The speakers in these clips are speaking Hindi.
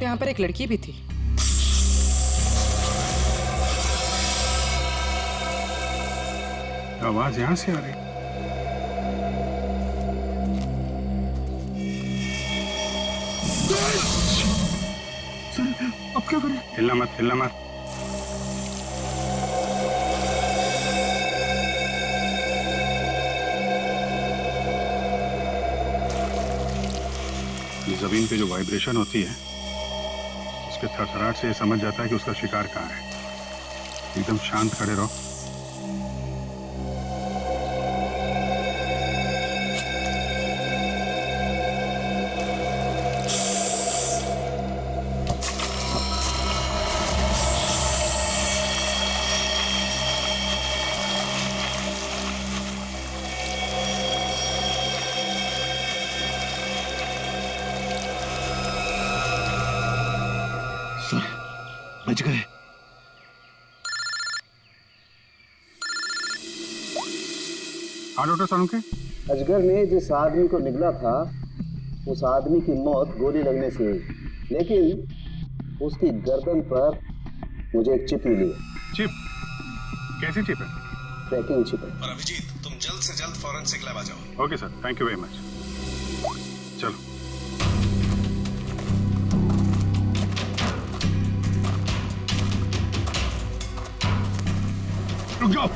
यहाँ पर एक लड़की भी थी। आवाज यहाँ से आ रही। अब क्या करें? हिलना मत, हिलना मत। ये जमीन पे जो वाइब्रेशन होती है उसके थरथराहट से ये समझ जाता है कि उसका शिकार कहाँ है। एकदम शांत खड़े रहो। सर, बच गए। हाँ डॉक्टर सालुंके। अजगर ने जिस आदमी को निगला था उस आदमी की मौत गोली लगने से हुई, लेकिन उसकी गर्दन पर मुझे एक चिप मिली है। चिप? कैसी चिप है? ट्रैकिंग चिप है। और अभिजीत, तुम जल्द से जल्द फॉरेंसिक लैब आ जाओ। Okay sir, thank you very much. चलो। रुक जाओ।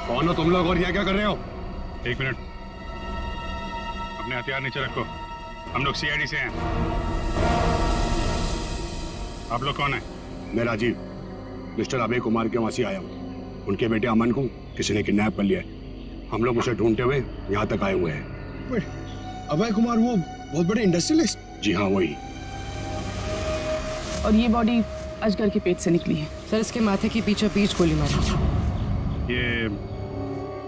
कौन हो तुम लोग और यहाँ क्या कर रहे हो? एक मिनट, अपने हथियार नीचे रखो। हम लोग सीआईडी से हैं। आप लोग कौन हैं? मैं राजीव, मिस्टर अभय कुमार के वहां से आया हूँ। उनके बेटे अमन को किसी ने किडनैप कर लिया है। हम लोग उसे ढूंढते हुए यहाँ तक आए हुए हैं। अभय कुमार वो बहुत बड़े इंडस्ट्रियलिस्ट? जी हाँ, वही। और ये बॉडी अजगर के पेट से निकली है। सर, इसके माथे की बीचों बीच गोली मारी। ये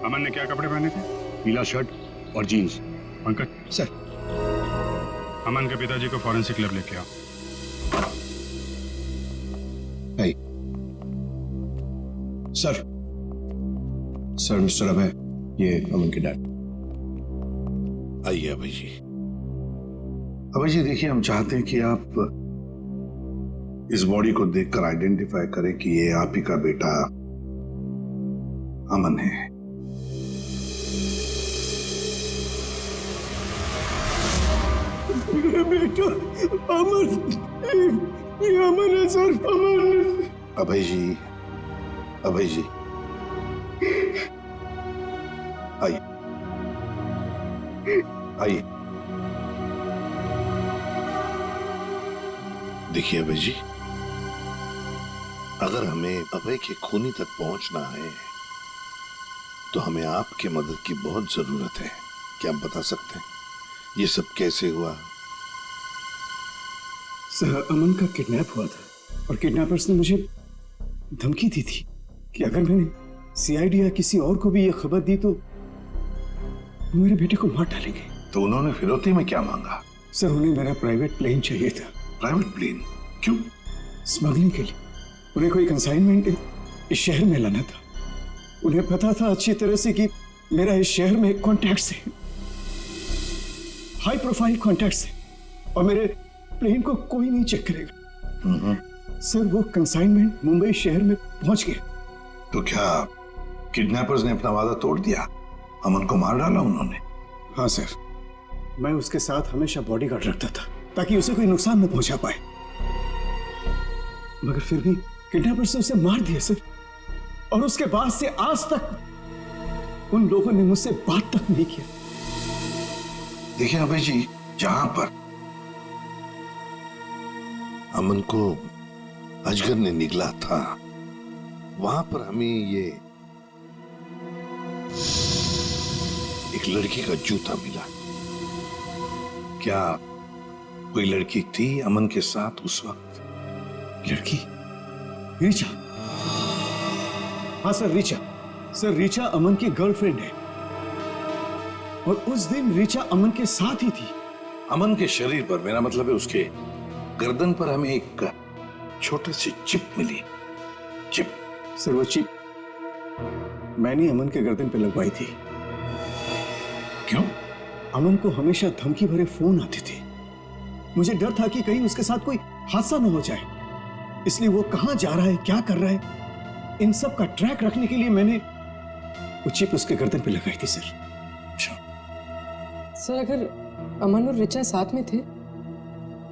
अमन ने क्या कपड़े पहने थे? पीला शर्ट और जीन्स। पंकज सर। अमन के पिताजी को फॉरेंसिक लैब लेके आओ। सर, सर मिस्टर अभय, ये अमन के डैड। आइए अभय जी। अभय जी देखिए, हम चाहते हैं कि आप इस बॉडी को देखकर आइडेंटिफाई करें कि ये आप ही का बेटा अमन है। मेरा बेटा अमन, ये अमन है सर, अमन। अभय जी, अभय जी आइए, आइए। देखिए अभय जी, अगर हमें अभय के खूनी तक पहुंचना है तो हमें आपकी मदद की बहुत जरूरत है। क्या आप बता सकते हैं ये सब कैसे हुआ? सर, अमन का किडनैप हुआ था और किडनैपर्स ने मुझे धमकी दी थी कि अगर मैंने सीआईडी या किसी और को भी यह खबर दी तो वो मेरे बेटे को मार डालेंगे। तो उन्होंने फिरौती में क्या मांगा? सर, उन्हें मेरा प्राइवेट प्लेन चाहिए था। Private plane? क्यों? स्मगलिंग के लिए। उन्हें कोई कंसाइनमेंट इस शहर में लाना था। उन्हें पता था अच्छी तरह से कि मेरा इस शहर में कॉन्टैक्ट्स है, हाई प्रोफाइल कॉन्टैक्ट्स है, और मेरे प्लेन को कोई नहीं चेक करेगा। सर, वो कंसाइनमेंट मुंबई शहर में पहुंच गया। तो क्या किडनैपर्स ने अपना वादा तोड़ दिया? अमन को मार डाला उन्होंने? हाँ सर, मैं उसके साथ हमेशा बॉडीगार्ड रखता था ताकि उसे कोई नुकसान न पहुंचा पाए, मगर फिर भी किडनैपर्स ने उसे मार दिया सर। और उसके बाद से आज तक उन लोगों ने मुझसे बात तक नहीं किया। देखिए अभय जी, जहां पर अमन को अजगर ने निगला था वहां पर हमें ये एक लड़की का जूता मिला। क्या कोई लड़की थी अमन के साथ उस वक्त? लड़की? रीचा? हाँ सर, रीचा। सर, रीचा अमन की गर्लफ्रेंड है और उस दिन रीचा अमन के साथ ही थी। अमन के शरीर पर, मेरा मतलब है उसके गर्दन पर, हमें एक छोटी सी चिप मिली। चिप? सर, वो चिप मैंने अमन के गर्दन पे लगवाई थी। क्यों? अमन को हमेशा धमकी भरे फोन आते थे। मुझे डर था कि कहीं उसके साथ कोई हादसा न हो जाए, इसलिए वो कहां जा रहा है, क्या कर रहा है, इन सब का ट्रैक रखने के लिए मैंने वो चिप उसके गर्दन पे लगाई थी सर। सर अगर अमन और रिचा साथ में थे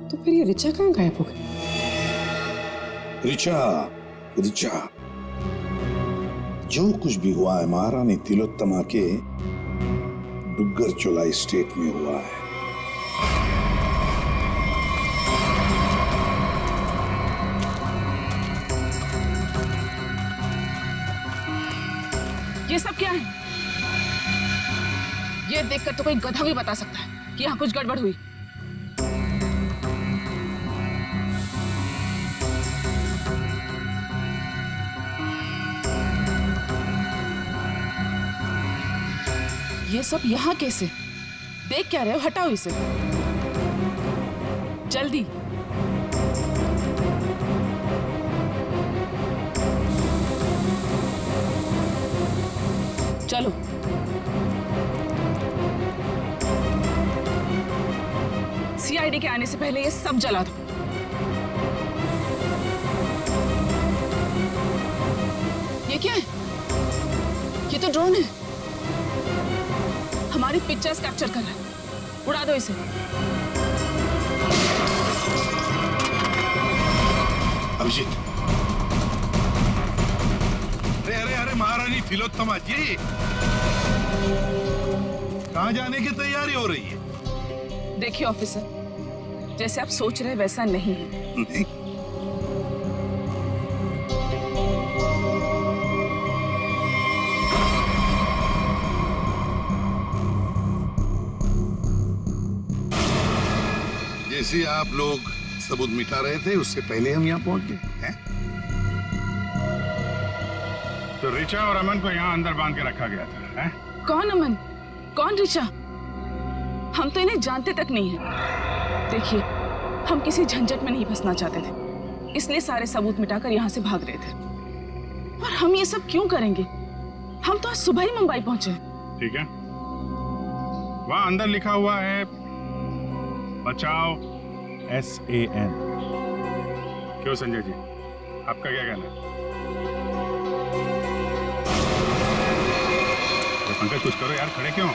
तो फिर ये रिचा कहाँ गायब हो गई? रिचा, रिचा, जो कुछ भी हुआ है महारानी तिलोत्तमा के डुग्गर चोलाई स्टेट में हुआ है। ये सब क्या है? ये देखकर तो कोई गधा भी बता सकता है कि यहाँ कुछ गड़बड़ हुई। ये सब यहाँ कैसे? देख क्या रहे हो? हटाओ इसे जल्दी। चलो सीआईडी के आने से पहले ये सब जला दो। ये क्या है? ये तो ड्रोन है, हमारी पिक्चर्स कैप्चर कर रहा है। उड़ा दो इसे। अभिजीत, अरे अरे अरे महारानी तिलोत्तमा जी, कहाँ जाने की तैयारी हो रही है? देखिए ऑफिसर, जैसे आप सोच रहे हैं वैसा नहीं है। नहीं? जैसे आप लोग सबूत मिटा रहे थे उससे पहले हम यहाँ पहुंच गए हैं। तो रिचा और अमन को यहाँ अंदर बांध के रखा गया था, हैं? कौन अमन, कौन रिचा? हम तो इन्हें जानते तक नहीं है। देखिए, हम किसी झंझट में नहीं फंसना चाहते थे, इसलिए सारे सबूत मिटाकर यहाँ से भाग रहे थे। और हम ये सब क्यों करेंगे? हम तो आज सुबह ही मुंबई पहुंचे। ठीक है, वहां अंदर लिखा हुआ है बचाओ SAN। क्यों संजय जी, आपका क्या कहना है? तो पंकज कुछ करो यार, खड़े क्यों?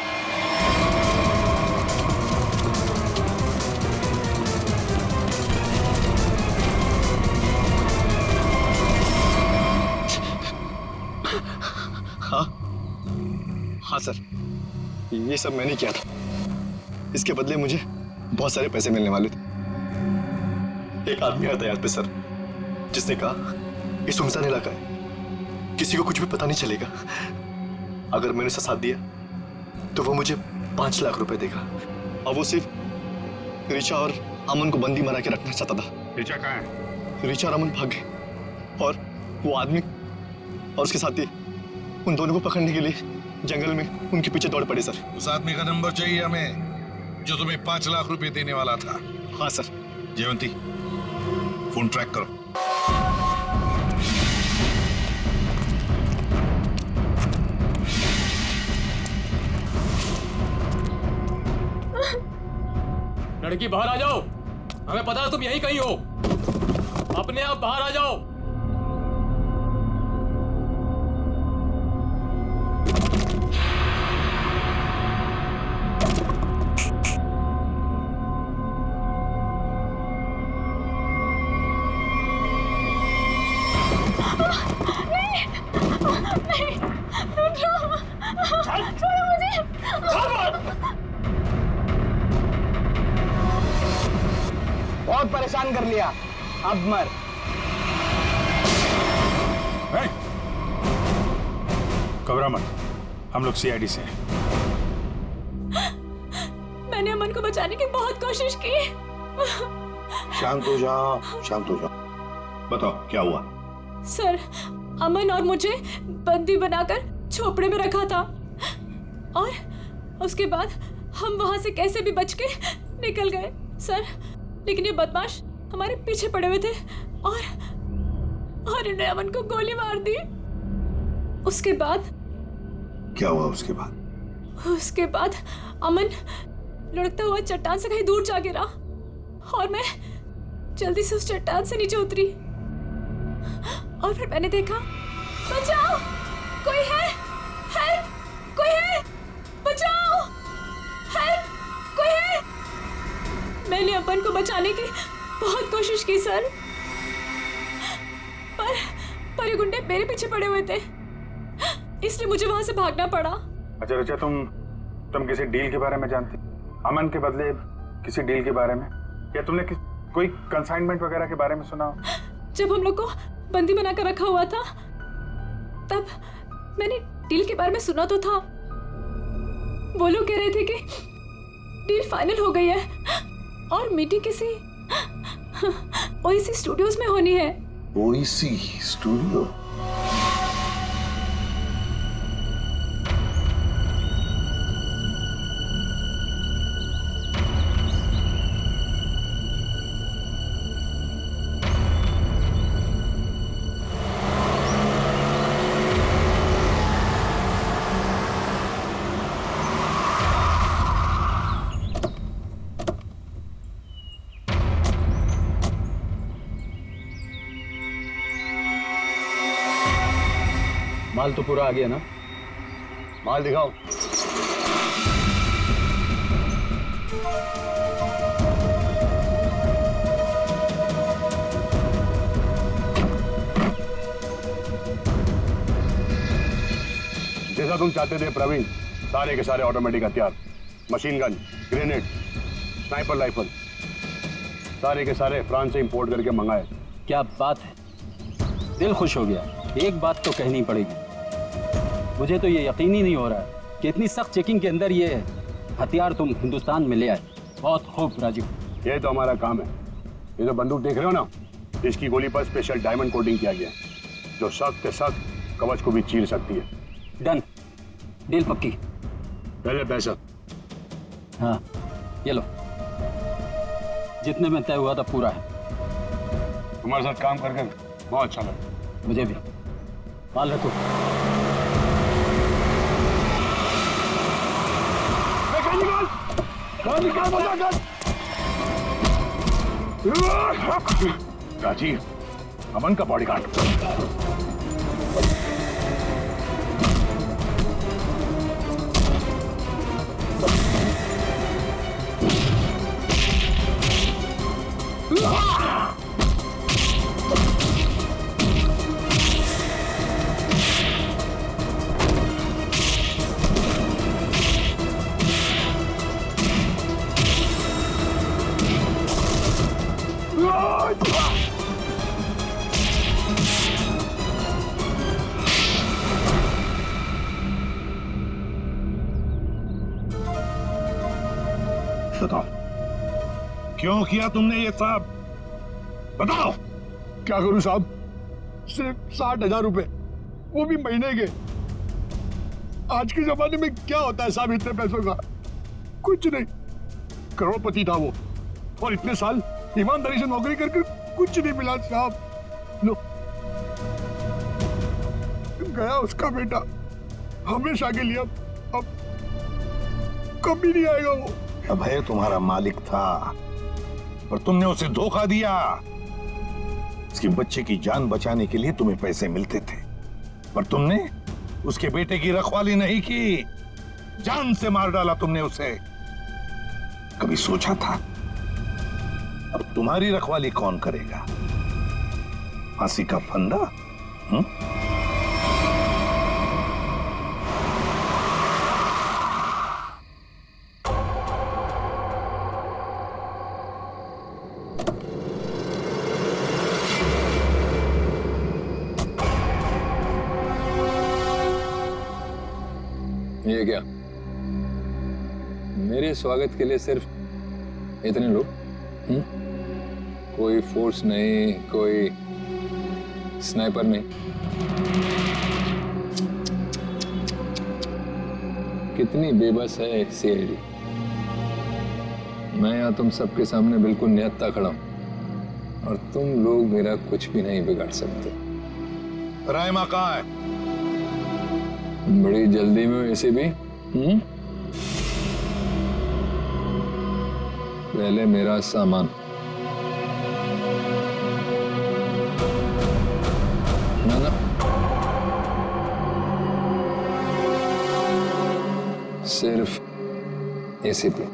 हाँ सर, ये सब मैंने किया था। इसके बदले मुझे बहुत सारे पैसे मिलने वाले थे। एक आदमी आया था यहाँ पे सर, जिसने कहा ये सुनसान इलाका है, किसी को कुछ भी पता नहीं चलेगा। अगर मैंने उसका साथ दिया तो वो मुझे 5 लाख रुपए देगा। और वो सिर्फ रिचा और अमन को बंदी बना के रखना चाहता था। रिचा कहाँ है? रिचा और अमन भाग गए और वो आदमी और उसके साथी उन दोनों को पकड़ने के लिए जंगल में उनके पीछे दौड़ पड़े सर। उस आदमी का नंबर चाहिए हमें, जो तुम्हें 5 लाख रुपए देने वाला था। हाँ सर। जयवंती, फोन ट्रैक करो। लड़की बाहर आ जाओ, हमें पता है तुम यहीं कहीं हो। अपने आप बाहर आ जाओ। बहुत परेशान कर लिया, अब मर। घबरा मत, हम लोग CID से हैं। मैंने अमन को बचाने की बहुत कोशिश की। शांत हो जाओ, शांत हो जाओ। बताओ क्या हुआ? सर, अमन और मुझे बंदी बनाकर झोपड़े में रखा था और उसके बाद हम वहां से कैसे भी बच के निकल गए सर, लेकिन ये बदमाश हमारे पीछे पड़े हुए थे और इन्होंने अमन को गोली मार दी। उसके बाद क्या हुआ? उसके बाद अमन लुढ़कता हुआ चट्टान से कहीं दूर जा गिरा और मैं जल्दी से उस चट्टान से नीचे उतरी और फिर मैंने देखा, बचाओ, कोई है, हेल्प, कोई है, बचाओ, हेल्प, कोई है। मैंने अपन को बचाने की बहुत कोशिश की सर, पर ये गुंडे मेरे पीछे पड़े हुए थे, इसलिए मुझे वहां से भागना पड़ा। अच्छा रिचा, तुम किसी डील के बारे में जानती? अमन के बदले किसी डील के बारे में, या तुमने कोई कंसाइनमेंट वगैरह के बारे में सुना? जब हम लोग को बंदी बनाकर रखा हुआ था तब मैंने डील के बारे में सुना तो था। वो लोग कह रहे थे कि डील फाइनल हो गई है और मीटिंग किसी ओएसी स्टूडियोज में होनी है। ओएसी स्टूडियो? माल तो पूरा आ गया ना? माल दिखाओ। जैसा तुम चाहते थे प्रवीण, सारे के सारे ऑटोमेटिक हथियार, machine gun, grenade, sniper rifle, सारे के सारे फ्रांस से इंपोर्ट करके मंगाए। क्या बात है, दिल खुश हो गया। एक बात तो कहनी पड़ेगी, मुझे तो ये यकीन ही नहीं हो रहा है कि इतनी सख्त चेकिंग के अंदर ये हथियार तुम हिंदुस्तान में ले आए। बहुत खूब राजू, ये तो हमारा काम है। ये जो बंदूक देख रहे हो ना, इसकी गोली पर स्पेशल डायमंड कोटिंग किया गया है, जो सख्त से सख्त कवच को भी चीर सकती है। डन, डील पक्की। पहले पैसा। हाँ ये लो, जितने में तय हुआ था पूरा है। तुम्हारे साथ काम करके बहुत अच्छा लगा। मुझे भी। माल रखो। राजीव, अमन का बॉडीगार्ड। बताओ, क्यों किया तुमने ये साहब? बताओ। क्या करूं साहब, सिर्फ 60,000 रुपए, वो भी महीने के। आज के जमाने में क्या होता है साहब इतने पैसों का? कुछ नहीं। करोड़पति था वो, और इतने साल ईमानदारी से नौकरी करके कुछ नहीं मिला साहब। लो, गया उसका बेटा, हमेशा के लिए। अब कभी नहीं आएगा वो। अभय तुम्हारा मालिक था, पर तुमने उसे धोखा दिया। उसके बच्चे की जान बचाने के लिए तुम्हें पैसे मिलते थे, पर तुमने उसके बेटे की रखवाली नहीं की, जान से मार डाला तुमने उसे। कभी सोचा था अब तुम्हारी रखवाली कौन करेगा? फांसी का फंदा? ये क्या, मेरे स्वागत के लिए सिर्फ इतने लोग? कोई फोर्स नहीं, कोई स्नाइपर नहीं। कितनी बेबस है सीआईडी। मैं यहाँ तुम सबके सामने बिल्कुल निहत्था खड़ा हूं और तुम लोग मेरा कुछ भी नहीं बिगाड़ सकते। रायमा कहाँ है? बड़ी जल्दी में वैसे भी। पहले मेरा सामान। ना सिर्फ एसीपी।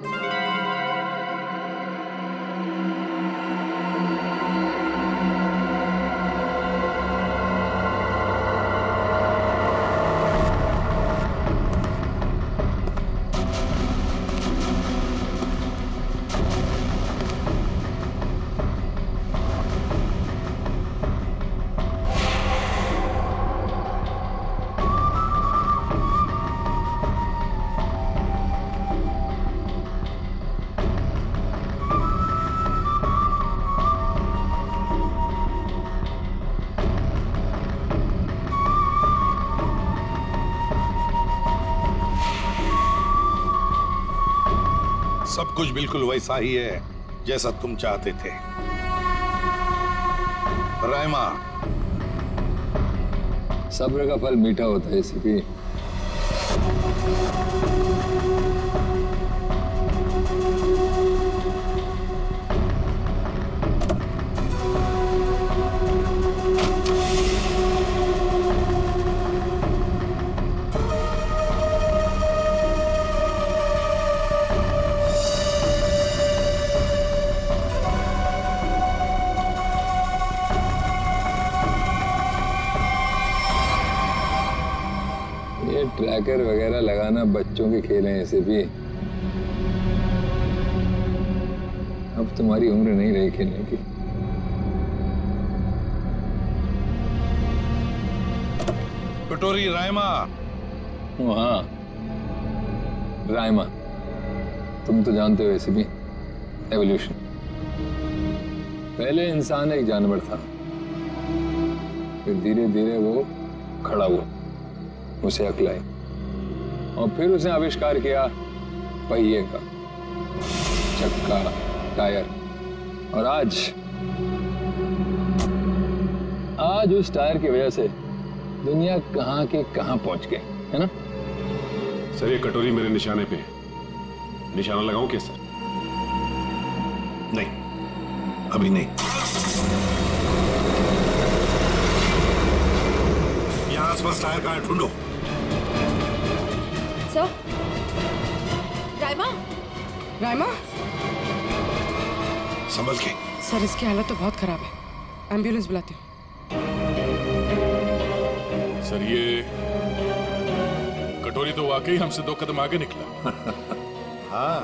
सब कुछ बिल्कुल वैसा ही है जैसा तुम चाहते थे। रायमा, सब्र का फल मीठा होता है एसीपी। ट्रैकर वगैरह लगाना बच्चों के खेल हैं ऐसे भी। अब तुम्हारी उम्र नहीं रही खेलने की। कटोरी रायमा। हाँ, रायमा। तुम तो जानते हो ऐसे भी, एवोल्यूशन। पहले इंसान एक जानवर था, फिर धीरे धीरे वो खड़ा हुआ, उसे अक्ल आई, और फिर उसने आविष्कार किया पहिए का, चक्का, टायर, और आज उस टायर की वजह से दुनिया कहां के कहां पहुंच गई है ना। सर ये कटोरी मेरे निशाने पे, निशाना लगाऊं क्या सर? नहीं, अभी नहीं। यहां आसपास टायर कहां है, ढूंढो। सर, रायमा। रायमा, संभल के। सर इसकी हालत तो बहुत खराब है, एम्बुलेंस बुलाती हूँ। सर ये कटोरी तो वाकई हमसे 2 कदम आगे निकला। हाँ,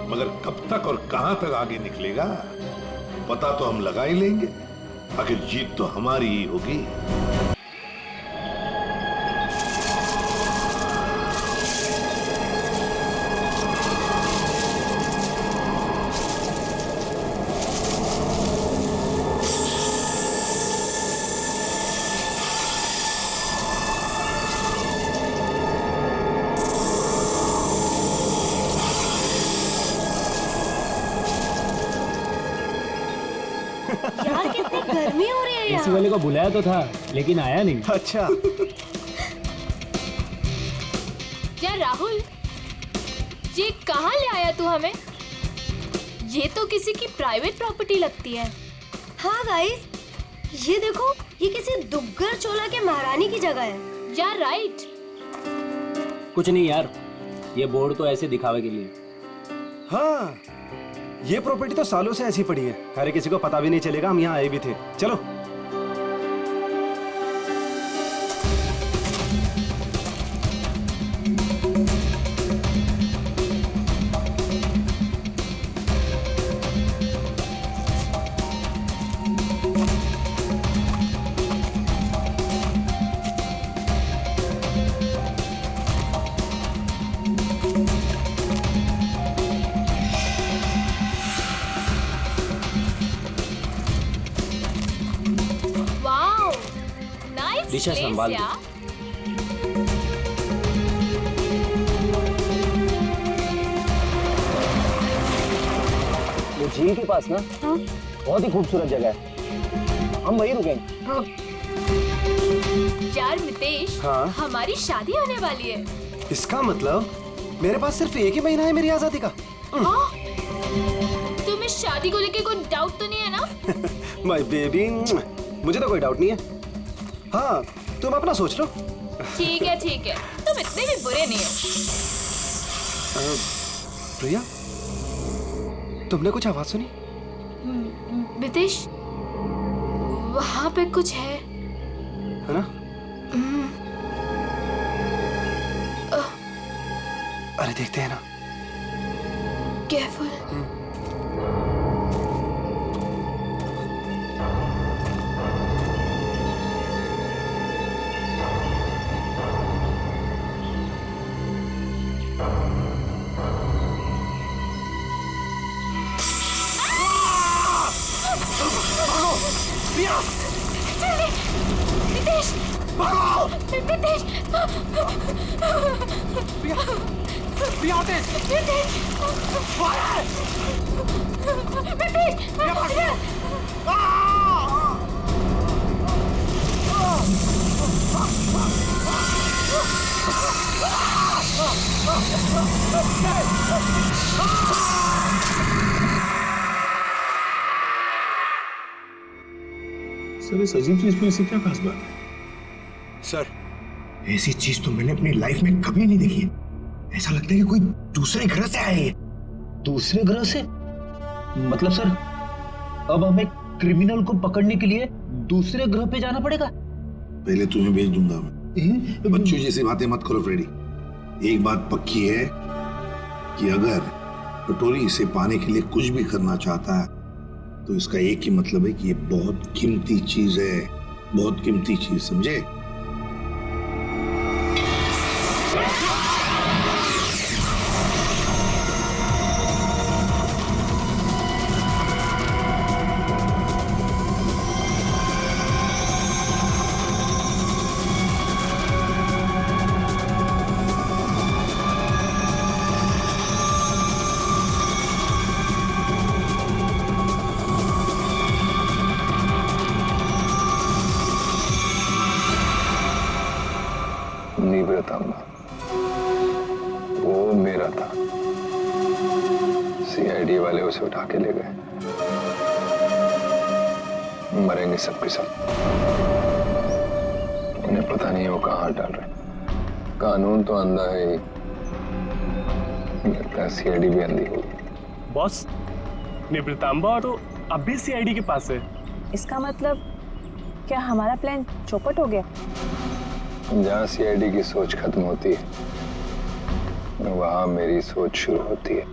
मगर कब तक और कहां तक आगे निकलेगा पता तो हम लगा ही लेंगे। आखिर जीत तो हमारी ही होगी। यार कितनी गर्मी हो रही है यहाँ। एसी वाले को बुलाया तो था लेकिन आया नहीं। अच्छा। यार राहुल, ये कहाँ ले आया तू हमें? ये तो किसी की प्राइवेट प्रॉपर्टी लगती है। हाँ गाइस, ये देखो, ये किसी दुग्गर चोला के महारानी की जगह है। यार राइट। कुछ नहीं यार, ये बोर्ड तो ऐसे दिखावे के लिए। हाँ, ये प्रॉपर्टी तो सालों से ऐसी पड़ी है, अरे किसी को पता भी नहीं चलेगा हम यहाँ आए भी थे। चलो। दिशा संभाल। वो झील के पास ना, हाँ? बहुत ही खूबसूरत जगह है, हम वहीं रुकेंगे। हाँ। यार मितेश, हाँ? हमारी शादी होने वाली है। इसका मतलब मेरे पास सिर्फ 1 ही महीना है मेरी आजादी का। हाँ? शादी को लेके कोई डाउट तो नहीं है ना? माय बेबी, मुझे तो कोई डाउट नहीं है। हाँ, तुम अपना सोच लो। ठीक है, तुम इतने भी बुरे नहीं हो। प्रिया, तुमने कुछ आवाज सुनी? मितेश, वहाँ पे कुछ है ना? अरे देखते हैं ना। केयरफुल। मितेश, भागो! मितेश! सर, इस अजीब चीज में ऐसी क्या खास बात है? सर, ऐसी चीज तो मैंने अपनी लाइफ में कभी नहीं देखी। ऐसा लगता है कि कोई दूसरे ग्रह से आए हैं। दूसरे ग्रह से? मतलब सर, अब हमें क्रिमिनल को पकड़ने के लिए दूसरे ग्रह पे जाना पड़ेगा? पहले तुम्हें भेज दूंगा मैं। बच्चों जैसी बातें मत करो फ्रेडी। एक बात पक्की है कि अगर कटोरी इसे पाने के लिए कुछ भी करना चाहता है तो इसका एक ही मतलब है कि ये बहुत कीमती चीज है, बहुत कीमती चीज, समझे? वो मेरा था। सीआईडी वाले उसे उठा के ले गए। मरेंगे सब के सब। उन्हें पता नहीं वो कहाँ हाथ डाल रहे। कानून तो अंधा है ही, लगता है सीआईडी भी अंधी होगी। बॉस, निवृतांबा तो अब भी सीआईडी के पास है। इसका मतलब क्या हमारा प्लान चौपट हो गया? जहाँ सीआईडी की सोच खत्म होती है, वहां मेरी सोच शुरू होती है।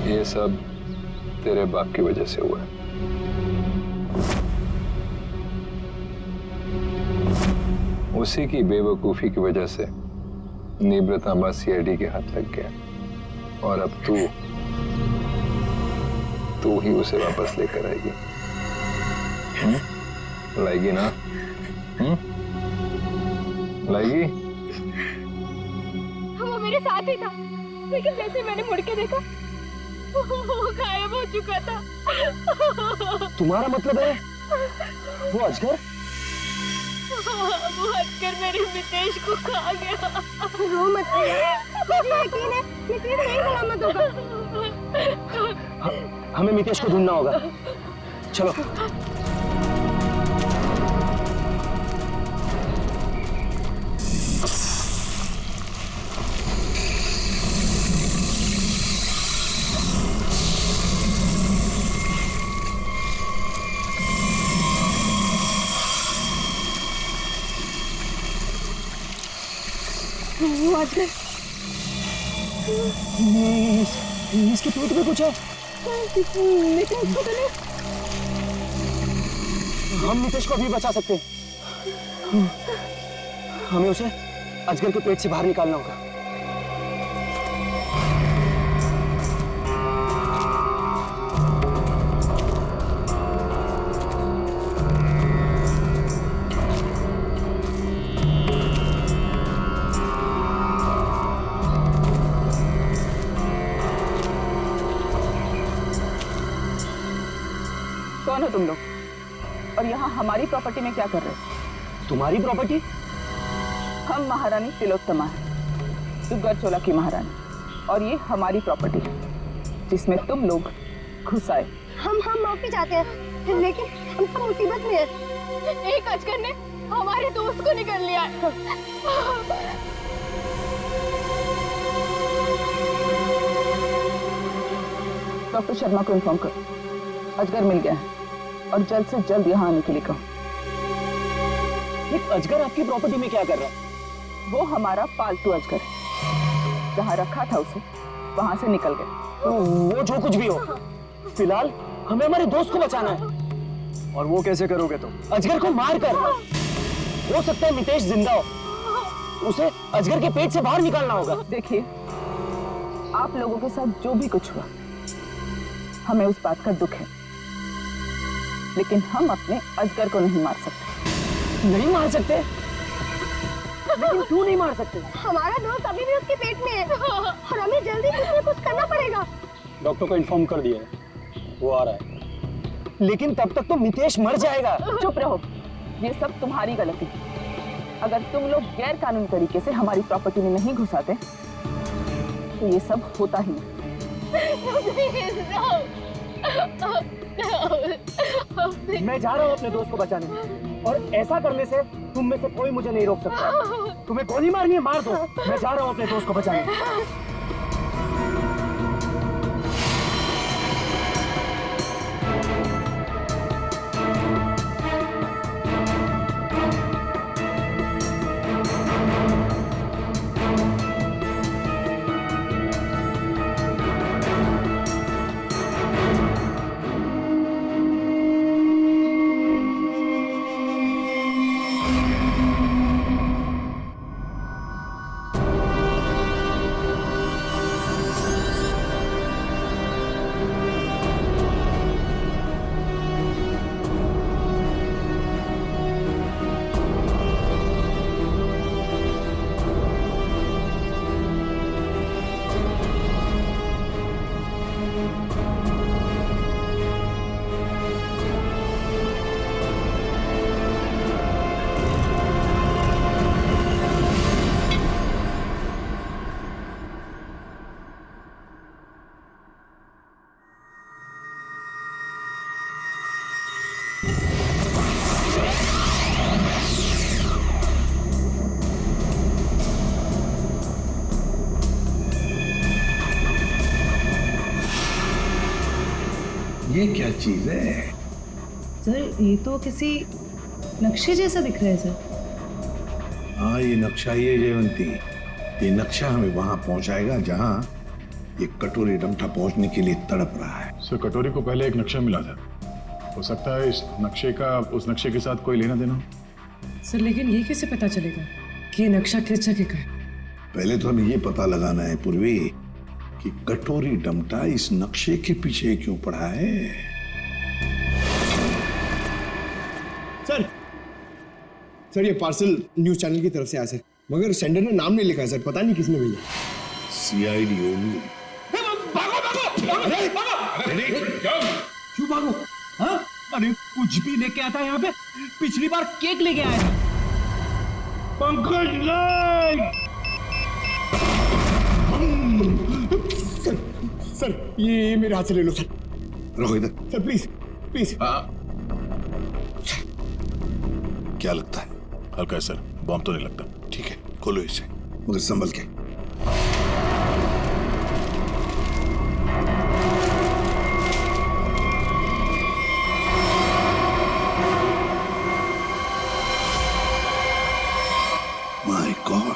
ये सब तेरे बाप की वजह से हुआ है। उसी की बेवकूफी की वजह से निवृतांबा सीआईडी के हाथ लग गया और अब तू ही उसे वापस लेकर आएगी। लाएगी ना? लाएगी? वो मेरे साथ ही था, लेकिन जैसे मैंने मुड़ के देखा वो गायब हो चुका था। तुम्हारा मतलब है वो अजगर? वो अजगर मेरे मितेश को खा गया। रो मत, मुझे यकीन है मितेश नहीं सलामत होगा। हमें मितेश को ढूंढना होगा। चलो। इसके पेट में कुछ है। मितेश को तो नहीं। हम मितेश को भी बचा सकते हैं। हमें उसे अजगर के पेट से बाहर निकालना होगा। कौन हो तुम लोग? और यहाँ हमारी प्रॉपर्टी में क्या कर रहे हो? तुम्हारी प्रॉपर्टी? हम महारानी तिलोत्तमा है, दुग्गर चोला की महारानी, और ये हमारी प्रॉपर्टी है जिसमें तुम लोग घुस आए। हम माफी चाहते हैं, लेकिन हम सब मुसीबत में हैं। एक अजगर ने हमारे दोस्त को निकल लिया है। डॉक्टर शर्मा को इन्फॉर्म करो, अजगर मिल गया है और जल्द से जल्द यहाँ आने के लिए कहो। एक अजगर आपकी प्रॉपर्टी में क्या कर रहा है? वो हमारा पालतू अजगर है, जहाँ रखा था उसे वहां से निकल गए। वो जो कुछ भी हो, फिलहाल हमें हमारे दोस्त को बचाना है। और वो कैसे करोगे तुम? अजगर को मार कर। हो सकता है मितेश जिंदा हो, उसे अजगर के पेट से बाहर निकालना होगा। देखिए, आप लोगों के साथ जो भी कुछ हुआ, हमें उस बात का दुख है, लेकिन हम अपने अजगर को नहीं मार सकते। नहीं मार सकते? लेकिन क्यों नहीं मार सकते? हमारा दोस्त अभी भी उसके पेट में है और हमें जल्दी कुछ न कुछ करना पड़ेगा। डॉक्टर को इन्फॉर्म कर दिया है, वो आ रहा है। लेकिन तब तक तो मितेश मर जाएगा। चुप रहो, ये सब तुम्हारी गलती है। अगर तुम लोग गैर कानूनी तरीके से हमारी प्रॉपर्टी में नहीं घुसाते तो ये सब होता ही नहीं। मैं जा रहा हूँ अपने दोस्त को बचाने, और ऐसा करने से तुम में से कोई मुझे नहीं रोक सकता। तुम्हें गोली मारनी है, मार दो। मैं जा रहा हूँ अपने दोस्त को बचाने। ये क्या चीज है? सर, ये तो किसी नक्शे जैसा दिख रहा है सर। हाँ, ये नक्शा ही है जयवंती। ये नक्शा हमें वहां पहुंचाएगा जहां ये कटोरी डमठा पहुंचने के लिए तड़प रहा है। सर, कटोरी को पहले एक नक्शा मिला था, हो सकता है इस नक्शे का उस नक्शे के साथ कोई लेना देना हो। सर, लेकिन ये कैसे पता चलेगा कि ये नक्शा किस जगह का है? पहले तो हमें ये पता लगाना है पूर्वी कि कटोरी डमटा इस नक्शे के क्यों पड़ा है। सर ये पार्सल न्यूज चैनल की तरफ से आया सर, मगर सेंडर ने नाम नहीं लिखा है सर, पता नहीं किसने भेजा। CID होगी। क्यों भागो? हाँ? अरे कुछ भी लेके आता है यहाँ पे। पिछली बार केक लेके आया था। पंकज नहीं। सर ये मेरे हाथ से ले लो सर। रहो इधर। Sir please please. क्या लगता है? हल्का है सर, बॉम्ब तो नहीं लगता। ठीक है, खोलो इसे, मगर संभल के। माय गॉड,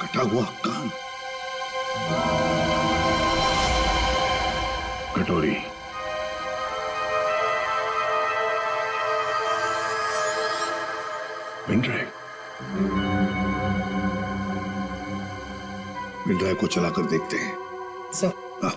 कटा हुआ कान। कटोरी पेन ड्राइव को चलाकर देखते हैं। सर। हाँ।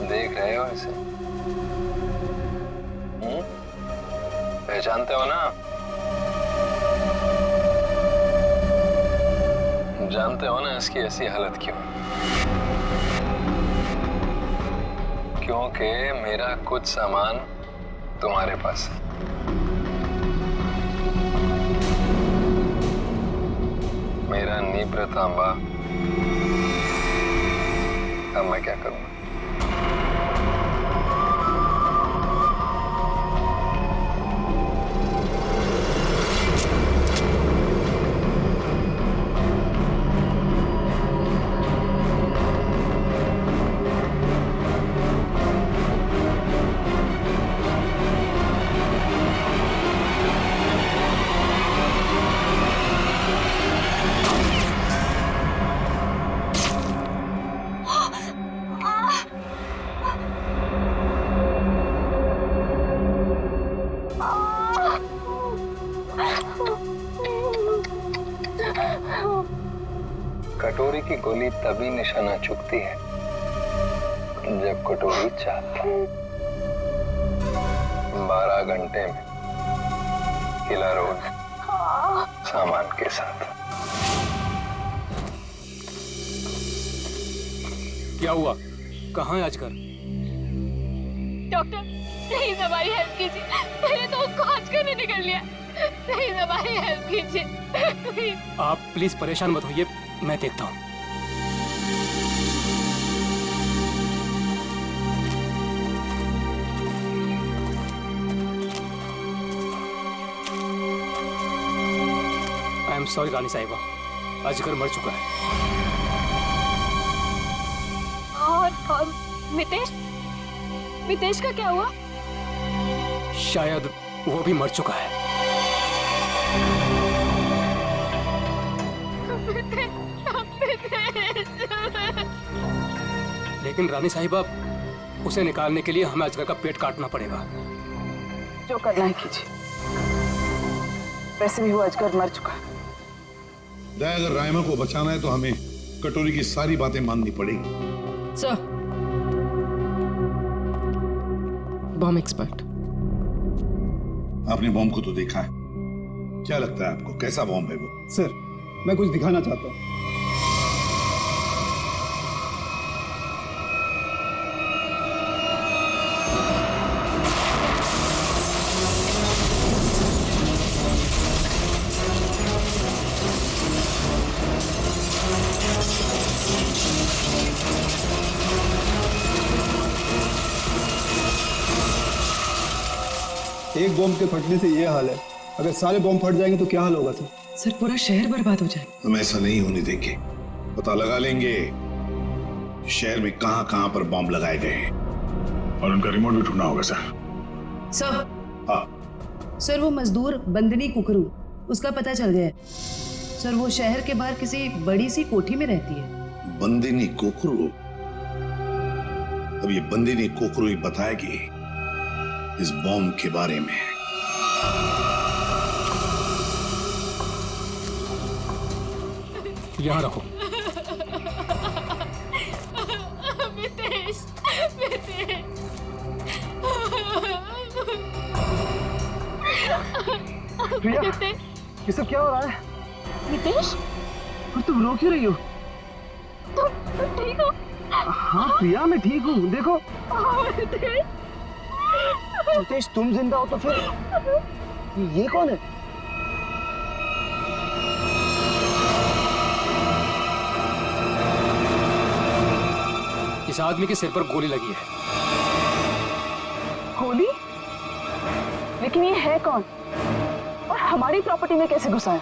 देख रहे हो इसे? पहचानते हो ना? जानते हो ना इसकी ऐसी हालत क्यों? क्योंकि मेरा कुछ सामान तुम्हारे पास है। मेरा नीब्र तांबा। अब मैं क्या करूं? कटोरी की गोली तभी निशाना चुकती है जब कटोरी चाहती है। 12 घंटे में किला रोज सामान के साथ। क्या हुआ? कहाँ है आजकल? डॉक्टर प्लीज हमारी हेल्प कीजिए, मेरे दोस्त को आजकल ने निकल लिया। प्लीज हमारी हेल्प कीजिए प्लीज। आप प्लीज परेशान मत होइए, मैं देखता हूँ। आई एम सॉरी रानी साहिबा, अजगर मर चुका है। और मितेश का क्या हुआ? शायद वो भी मर चुका है। लेकिन रानी साहिबा, उसे निकालने के लिए हमें अजगर का पेट काटना पड़ेगा। जो करना है कीजिए, वैसे भी वो अजगर मर चुका है। अगर रायमा को बचाना है तो हमें कटोरी की सारी बातें माननी पड़ेगी। Sir, bomb expert. आपने बॉम्ब को तो देखा है, क्या लगता है आपको कैसा बॉम्ब है वो? सर, मैं कुछ दिखाना चाहता हूँ। एक बॉम्ब के फटने से ये हाल है, अगर सारे बॉम्ब फट जाएंगे तो क्या हाल होगा सर? सर, पूरा शहर बर्बाद हो जाएगा। हम ऐसा नहीं होने देंगे, पता लगा लेंगे शहर में कहां कहां पर बॉम्ब लगाए गए हैं और उनका रिमोट भी ढूंढना होगा सर। सर, हाँ सर, वो मजदूर बंदनी कुकरू, उसका पता चल गया है। सर, वो शहर के बाहर किसी बड़ी सी कोठी में रहती है। बंदिनी कोकरू? अब ये बंदिनी कोकरू ही बताएगी इस बॉम्ब के बारे में। यहाँ रखो। मितेश, प्रिया, ये सब क्या हो रहा है? मितेश, और तुम रो क्यों रही हो? तुम ठीक हो? हाँ प्रिया, मैं ठीक हूँ। देखो मितेश, तुम जिंदा हो तो फिर ये कौन है? इस आदमी के सिर पर गोली लगी है। गोली? लेकिन ये है कौन और हमारी प्रॉपर्टी में कैसे घुसा है?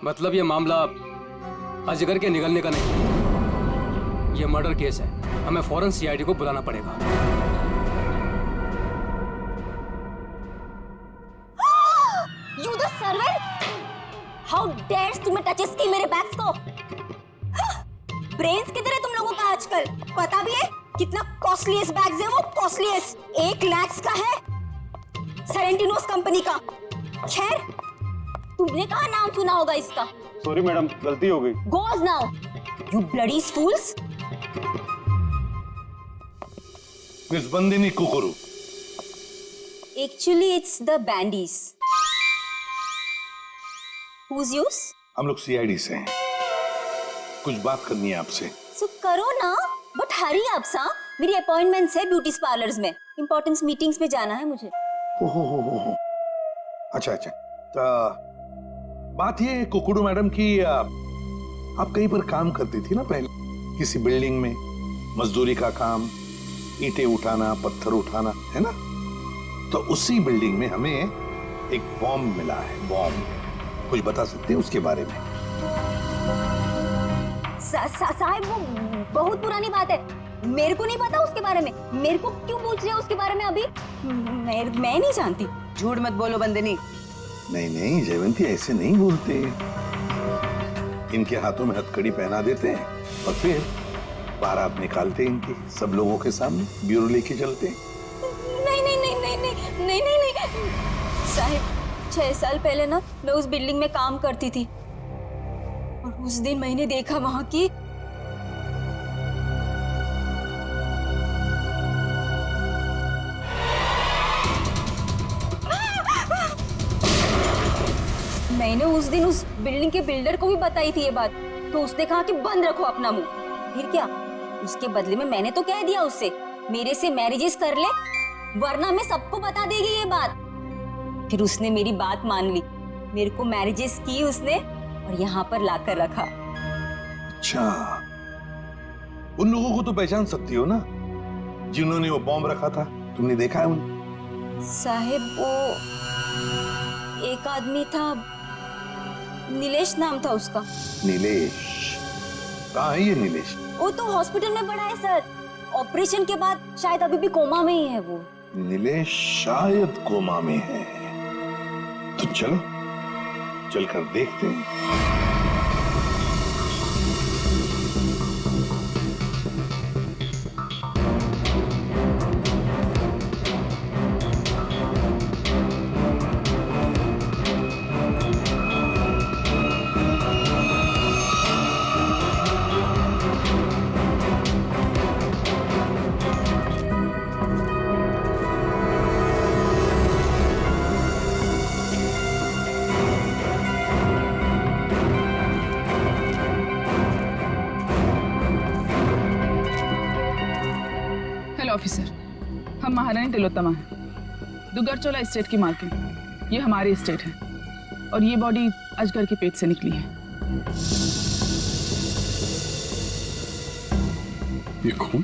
मतलब ये मामला अजगर के निकलने का नहीं, ये मर्डर केस है। हमें फौरन सीआईडी को बुलाना पड़ेगा। You the servant? How dares तुम्हें टचेस की मेरे बैग्स को? ब्रेन्स किधर है तुम लोगों का आजकल? पता भी है कितना कॉस्टलीस्ट बैग्स है वो? कॉस्टलीस्ट 1 लाख का है, सेरेंटिनोस कंपनी का। खैर, तुमने कहाँ नाम सुना होगा इसका? सॉरी मैडम, गलती हो गई। Goes now, you bloody fools! Miss Bandini कुकुरू। Actually, it's the bandies. Who's yours? हम लोग सीआईडी से हैं। कुछ बात करनी है आपसे। So करो ना, but hurry up सा। मेरी अपॉइंटमेंट्स है ब्यूटी पार्लर्स में, इंपॉर्टेंस मीटिंग्स में जाना है मुझे। हो। अच्छा। तो बात ये कुकुडू मैडम की, आप कहीं पर काम करती थी ना पहले, किसी बिल्डिंग में, मजदूरी का काम, ईंटें उठाना, पत्थर उठाना, है ना? तो उसी बिल्डिंग में हमें एक बॉम्ब मिला है। बॉम्ब, कुछ बता सकते हैं उसके बारे में? साहब, वो बहुत पुरानी बात है, मेरे को नहीं पता उसके बारे में। मेरे को क्यों पूछ रहे हो उसके बारे में अभी? मैं नहीं जानती। झूठ मत बोलो बंदनी। नहीं जयवंती, ऐसे नहीं बोलते। इनके हाथों में हथकड़ी पहना देते हैं और फिर बारात निकालते हैं इनकी, सब लोगों के सामने ब्यूरो लेके चलते हैं। नहीं साहब, 6 साल पहले ना मैं उस बिल्डिंग में काम करती थी और उस दिन मैंने देखा वहां की मैंने उस दिन उस बिल्डिंग के बिल्डर को भी बताई थी ये बात, तो उसने कहा कि बंद रखो अपना मुंह। फिर क्या, उसके बदले में मैंने तो कह दिया उससे मेरे से मैरिजेस कर ले, वरना मैं सबको बता देगी ये बात। फिर उसने मेरी बात मान ली, मेरे को मैरिजेस की उसने और यहाँ पर लाकर रखा। अच्छा, उन लोगों को तो पहचान सकती हो ना जिन्होंने वो बॉम्ब रखा था? तुमने देखा है उन्हें? साहिब, वो एक आदमी था, नीलेश नाम था उसका। नीलेश? कहाँ है ये नीलेश? वो तो हॉस्पिटल में पड़ा है सर, ऑपरेशन के बाद शायद अभी भी कोमा में ही है वो। नीलेश शायद कोमा में है, तो चलो चलकर देखते हैं। ऑफिसर, हम महारानी तिलोत्तमा हैं, दुगरचोला एस्टेट की मालकिन। ये हमारी एस्टेट है और ये बॉडी अजगर के पेट से निकली है। ये कौन?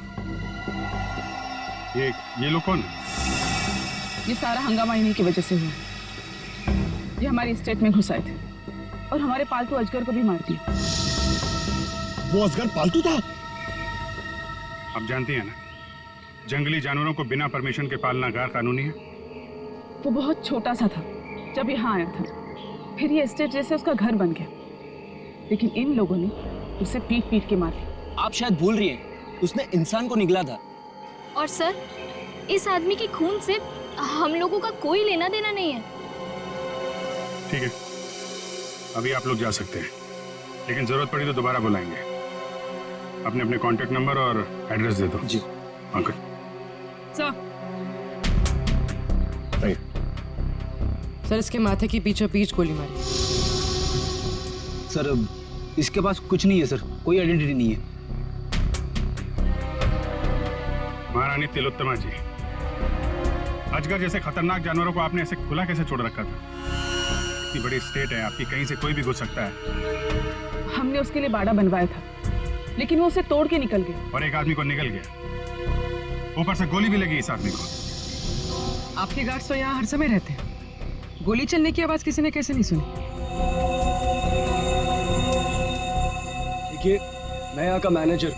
ये लोग कौन है? ये सारा हंगामा इन्हीं की वजह से हुआ। ये हमारी एस्टेट में घुस आए थे और हमारे पालतू अजगर को भी मार दिया। वो अजगर पालतू था? आप जानती हैं ना, जंगली जानवरों को बिना परमिशन के पालना गैर कानूनी है। वो बहुत छोटा सा था जब यहाँ आया था, फिर ये एस्टेट जैसे उसका घर बन गया, लेकिन इन लोगों ने उसे पीट पीट के मार दिया। आप शायद भूल रही हैं, उसने इंसान को निगला था। और सर, इस आदमी के खून से हम लोगों का कोई लेना देना नहीं है। ठीक है, अभी आप लोग जा सकते हैं, लेकिन जरूरत पड़ी तो दोबारा बुलाएंगे। अपने अपने कांटेक्ट नंबर और एड्रेस दे दो। जी अंकल। सर, इसके माथे की बीचों बीच गोली मारी। सर, इसके पास कुछ नहीं है सर, कोई आइडेंटिटी नहीं है। महारानी तिलोत्तमा जी, अजगर जैसे खतरनाक जानवरों को आपने ऐसे खुला कैसे छोड़ रखा था? इतनी बड़ी स्टेट है आपकी, कहीं से कोई भी घुस सकता है। हमने उसके लिए बाड़ा बनवाया था, लेकिन वो उसे तोड़ के निकल गया। और एक आदमी को निकल गया, ऊपर से गोली भी लगी इस आदमी को। आपके गार्ड्स तो यहाँ हर समय रहते हैं, गोली चलने की आवाज किसी ने कैसे नहीं सुनी? देखिए, मैं यहाँ का मैनेजर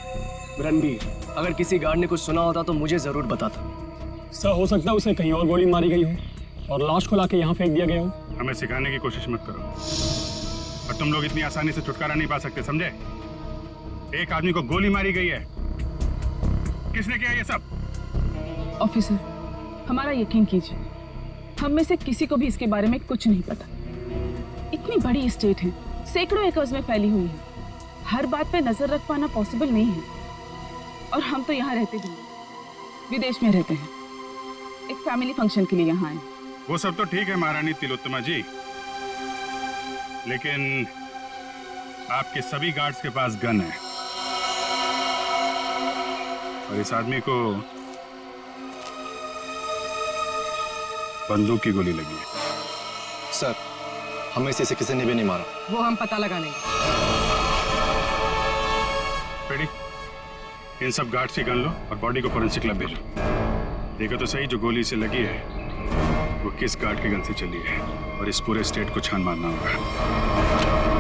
रणबीर, अगर किसी गार्ड ने कुछ सुना होता तो मुझे जरूर बताता। सर, हो सकता है उसे कहीं और गोली मारी गई हो और लाश को लाके यहाँ फेंक दिया गया हो। हमें सिखाने की कोशिश मत करो। और तुम लोग इतनी आसानी से छुटकारा नहीं पा सकते, समझे? एक आदमी को गोली मारी गई है। किसने किया ये सब? ऑफिसर, हमारा यकीन कीजिए, हम में से किसी को भी इसके बारे में कुछ नहीं पता। इतनी बड़ी स्टेट है, सैकड़ों एकर्स में फैली हुई है, हर बात पे नजर रख पाना पॉसिबल नहीं है। और हम तो यहाँ रहते भी नहीं, विदेश में रहते हैं, एक फैमिली फंक्शन के लिए यहाँ आए। वो सब तो ठीक है महारानी तिलोत्तमा जी, लेकिन आपके सभी गार्ड्स के पास गन है और इस आदमी को बंदूक की गोली लगी है। सर, हमें से किसी ने भी नहीं मारा। वो हम पता लगा लेंगे। रेडी? इन सब गार्ड्स की गन लो और बॉडी को फोरेंसिक लैब भेजो। देखो तो सही, जो गोली से लगी है वो किस गार्ड की गन से चली है, और इस पूरे स्टेट को छान मारना होगा।